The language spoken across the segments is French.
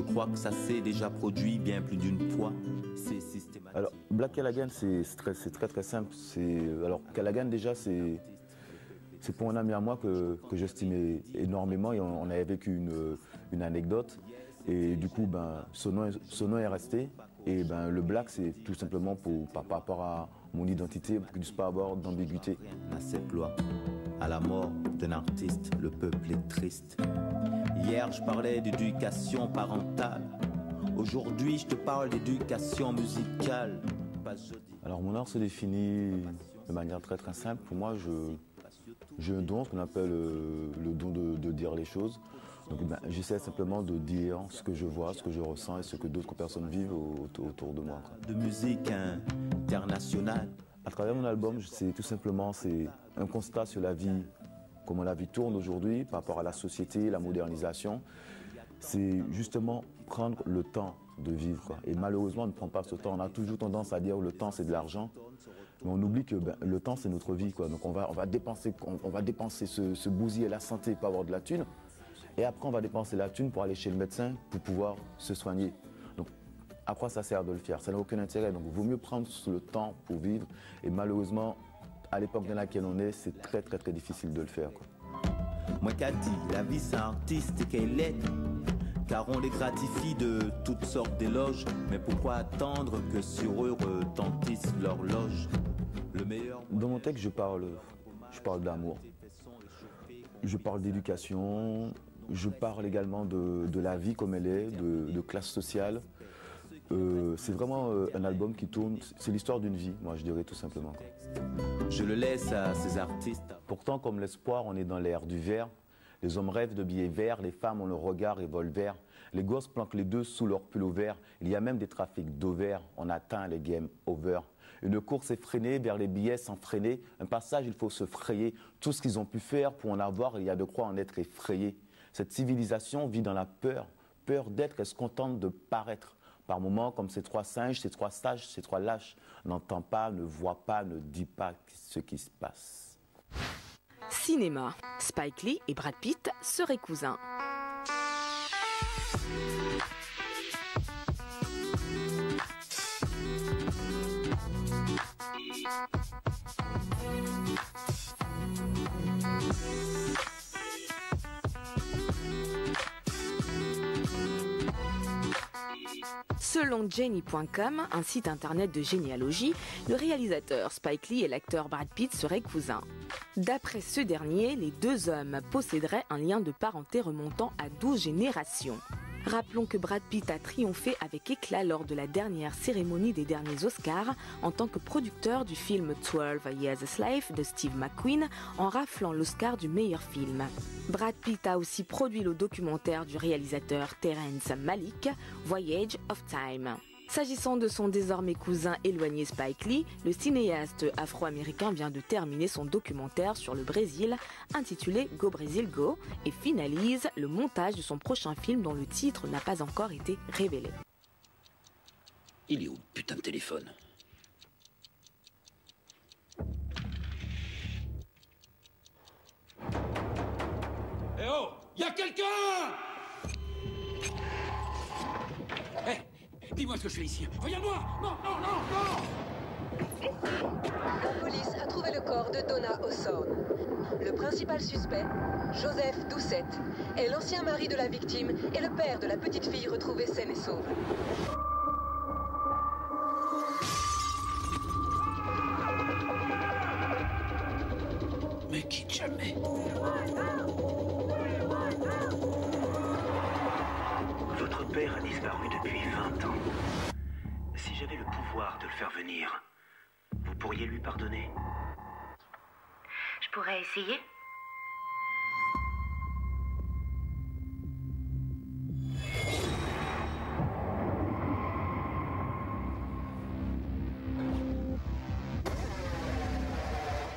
Je crois que ça s'est déjà produit bien plus d'une fois. C'est systématique. Alors, Black Callaghan, c'est très simple. Alors, Callaghan, déjà, c'est pour un ami à moi que j'estimais énormément et on avait vécu une anecdote. Et du coup, son nom est resté. Et le Black, c'est tout simplement par rapport à mon identité, pour qu'il ne puisse pas avoir d'ambiguïté. À cette loi, à la mort d'un artiste, le peuple est triste. Hier, je parlais d'éducation parentale. Aujourd'hui, je te parle d'éducation musicale. Alors, mon art se définit de manière très simple. Pour moi, j'ai un don, ce qu'on appelle le don de dire les choses. Donc, j'essaie simplement de dire ce que je vois, ce que je ressens et ce que d'autres personnes vivent autour de moi. De musique internationale. À travers mon album, c'est tout simplement un constat sur la vie, comment la vie tourne aujourd'hui par rapport à la société, la modernisation. C'est justement prendre le temps de vivre, quoi. Et malheureusement, on ne prend pas ce temps. On a toujours tendance à dire que le temps, c'est de l'argent. Mais on oublie que le temps, c'est notre vie, quoi. Donc on va dépenser se bousiller la santé pour avoir de la thune. Et après, on va dépenser la thune pour aller chez le médecin pour pouvoir se soigner. Donc, à quoi ça sert de le faire? Ça n'a aucun intérêt. Donc, il vaut mieux prendre le temps pour vivre. Et malheureusement, à l'époque dans laquelle on est, c'est très difficile de le faire, quoi. Moi qu'a dit, la vie c'est artiste qu'elle est. Car on les gratifie de toutes sortes d'éloges. Mais pourquoi attendre que sur eux retentisse l'horloge? Le meilleur. Dans mon texte, je parle d'amour. Je parle d'éducation. Je parle également de la vie comme elle est, de classe sociale. C'est vraiment un album qui tourne, c'est l'histoire d'une vie, moi je dirais tout simplement. Je le laisse à ces artistes. Pourtant, comme l'espoir, on est dans l'ère du vert. Les hommes rêvent de billets verts, les femmes ont le regard revolver. Les gosses planquent les deux sous leur pull vert. Il y a même des trafics d'ovaires, on atteint les game over. Une course effrénée vers les billets sans freiner. Un passage, il faut se frayer. Tout ce qu'ils ont pu faire pour en avoir, il y a de quoi en être effrayé. Cette civilisation vit dans la peur, peur d'être et se contente de paraître. Par moments, comme ces trois singes, ces trois sages, ces trois lâches, n'entend pas, ne voit pas, ne dit pas ce qui se passe. Cinéma. Spike Lee et Brad Pitt seraient cousins. Selon Jenny.com, un site internet de généalogie, le réalisateur Spike Lee et l'acteur Brad Pitt seraient cousins. D'après ce dernier, les deux hommes posséderaient un lien de parenté remontant à 12 générations. Rappelons que Brad Pitt a triomphé avec éclat lors de la dernière cérémonie des derniers Oscars en tant que producteur du film 12 Years a Slave de Steve McQueen en raflant l'Oscar du meilleur film. Brad Pitt a aussi produit le documentaire du réalisateur Terrence Malick, Voyage of Time. S'agissant de son désormais cousin éloigné Spike Lee, le cinéaste afro-américain vient de terminer son documentaire sur le Brésil intitulé Go Brésil Go et finalise le montage de son prochain film dont le titre n'a pas encore été révélé. Il est où le putain de téléphone? Eh oh! Y'a quelqu'un! Eh! Dis-moi ce que je fais ici. Regarde-moi! Non, non, non, non! La police a trouvé le corps de Donna Hawthorne. Le principal suspect, Joseph Doucette, est l'ancien mari de la victime et le père de la petite fille retrouvée saine et sauve. Mais quitte jamais. Votre père a disparu depuis 20 ans. Si j'avais le pouvoir de le faire venir, vous pourriez lui pardonner? Je pourrais essayer.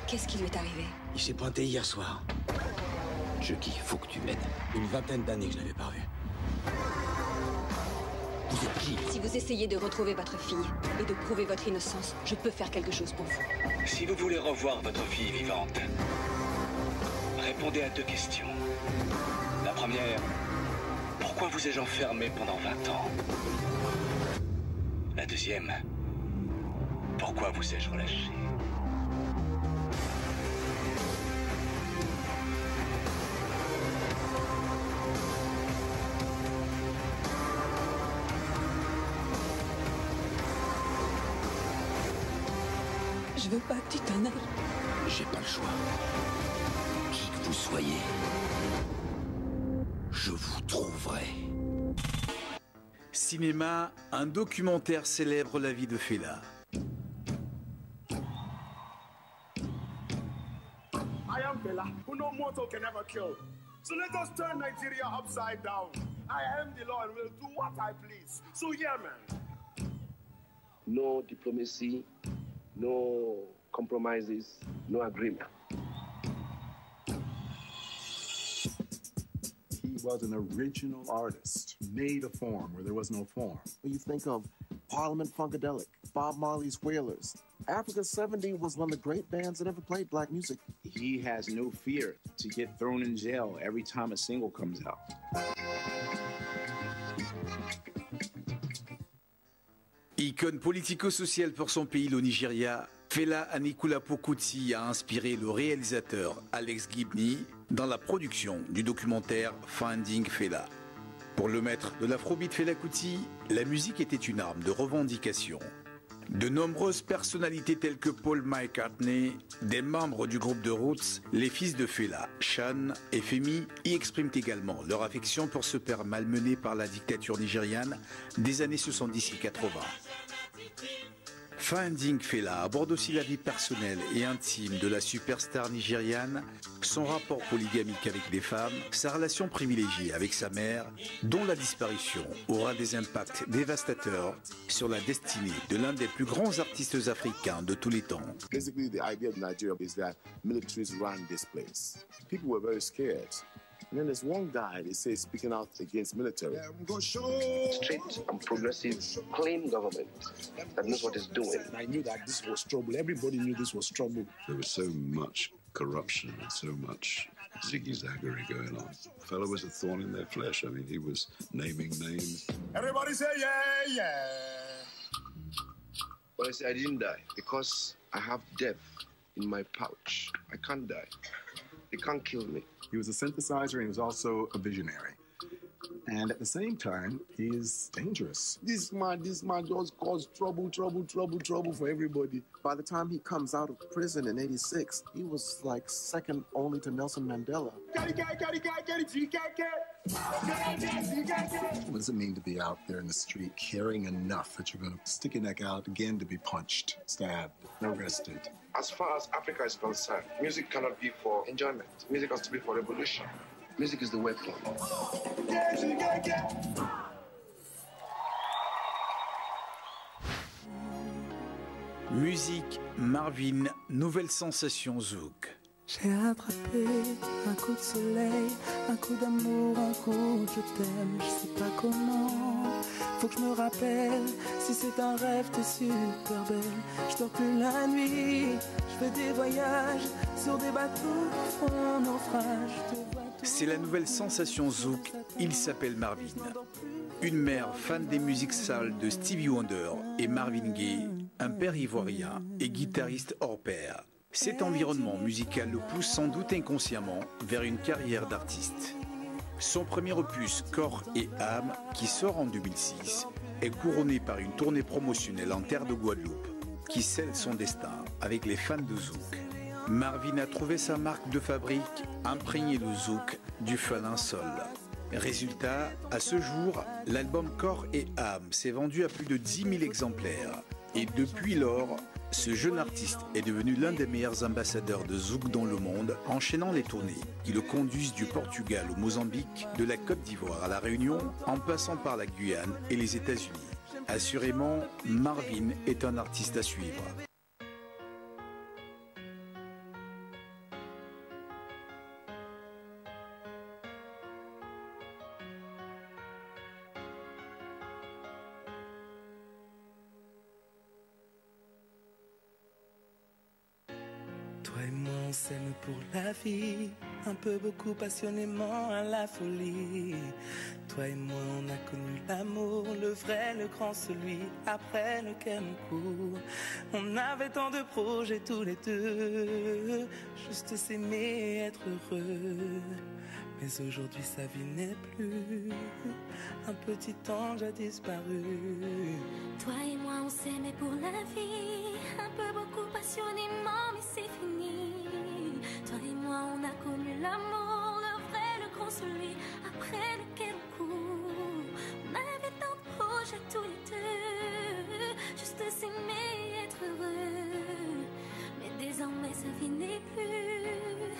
Qu'est-ce qui lui est arrivé? Il s'est pointé hier soir. Chucky, faut que tu m'aides. Une vingtaine d'années que je l'avais pas vu. Vous êtes qui? Si vous essayez de retrouver votre fille et de prouver votre innocence, je peux faire quelque chose pour vous. Si vous voulez revoir votre fille vivante, répondez à 2 questions. La première, pourquoi Pourquoi vous ai-je enfermé pendant 20 ans? La deuxième, pourquoi vous ai-je relâché? Je veux pas que tu t'en ailles. J'ai pas le choix. Qui que vous soyez, je vous trouverai. Cinéma, un documentaire célèbre la vie de Fela. I am Fela, who no mortal can ever kill. So let us turn Nigeria upside down. I am the law and will do what I please. So yeah, man. No diplomacy, no compromises, no agreement. He was an original artist. He made a form where there was no form. When you think of Parliament Funkadelic, Bob Marley's Wailers, Africa 70 was one of the great bands that ever played black music. He has no fear to get thrown in jail every time a single comes out. Icône politico-sociale pour son pays, le Nigeria, Fela Anikulapo Kuti a inspiré le réalisateur Alex Gibney dans la production du documentaire Finding Fela. Pour le maître de l'afrobeat Fela Kuti, la musique était une arme de revendication. De nombreuses personnalités telles que Paul McCartney, des membres du groupe de Roots, les fils de Fela, Sean et Femi, y expriment également leur affection pour ce père malmené par la dictature nigériane des années 70 et 80. Finding Fela aborde aussi la vie personnelle et intime de la superstar nigériane, son rapport polygamique avec les femmes, sa relation privilégiée avec sa mère, dont la disparition aura des impacts dévastateurs sur la destinée de l'un des plus grands artistes africains de tous les temps. Basically, the idea of Nigeria is that militaries ran this place. People were very scared. And then there's one guy, they say, speaking out against military. Strict and progressive, clean government that knows what it's doing. I knew that this was trouble. Everybody knew this was trouble. There was so much corruption and so much ziggy-zaggery going on. The fellow was a thorn in their flesh. I mean, he was naming names. Everybody say yeah, yeah. But I say I didn't die because I have death in my pouch. I can't die. They can't kill me. He was a synthesizer and he was also a visionary. And at the same time, he is dangerous. This man just caused trouble for everybody. By the time he comes out of prison in '86, he was like second only to Nelson Mandela. What does it mean to be out there in the street caring enough that you're going to stick your neck out again to be punched, stabbed, arrested? As far as Africa is concerned, music cannot be for enjoyment. Music has to be for revolution. Music is the weapon. Musique, Marvin, nouvelle sensation zouk. J'ai attrapé un coup de soleil, un coup d'amour, un coup de je t'aime, je sais pas comment. Faut que je me rappelle, si c'est un rêve, t'es super belle. Je dors plus la nuit, je fais des voyages sur des bateaux qui font naufrage. C'est la nouvelle sensation zouk, il s'appelle Marvin. Une mère fan des musiques sales de Stevie Wonder et Marvin Gaye, un père ivoirien et guitariste hors pair. Cet environnement musical le pousse sans doute inconsciemment vers une carrière d'artiste. Son premier opus, Corps et âme, qui sort en 2006, est couronné par une tournée promotionnelle en terre de Guadeloupe, qui scelle son destin avec les fans de zouk. Marvin a trouvé sa marque de fabrique, imprégné le zouk du falin sol. Résultat, à ce jour, l'album Corps et âme s'est vendu à plus de 10 000 exemplaires. Et depuis lors, ce jeune artiste est devenu l'un des meilleurs ambassadeurs de zouk dans le monde, enchaînant les tournées qui le conduisent du Portugal au Mozambique, de la Côte d'Ivoire à la Réunion, en passant par la Guyane et les États-Unis. Assurément, Marvin est un artiste à suivre. Toi et moi on s'aime pour la vie, un peu beaucoup passionnément à la folie. Toi et moi on a connu l'amour, le vrai, le grand, celui après lequel on court. On avait tant de projets tous les deux, juste s'aimer et être heureux. Mais aujourd'hui sa vie n'est plus, un petit ange a disparu. Toi et moi on s'aimait pour la vie, un peu beaucoup passionnément, mais c'est fini. Toi et moi on a connu l'amour, le vrai, le grand, celui après lequel on court. On avait tant de projets tous les deux, juste s'aimer et être heureux. Mais désormais sa vie n'est plus,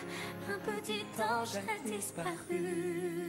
un petit ange a disparu.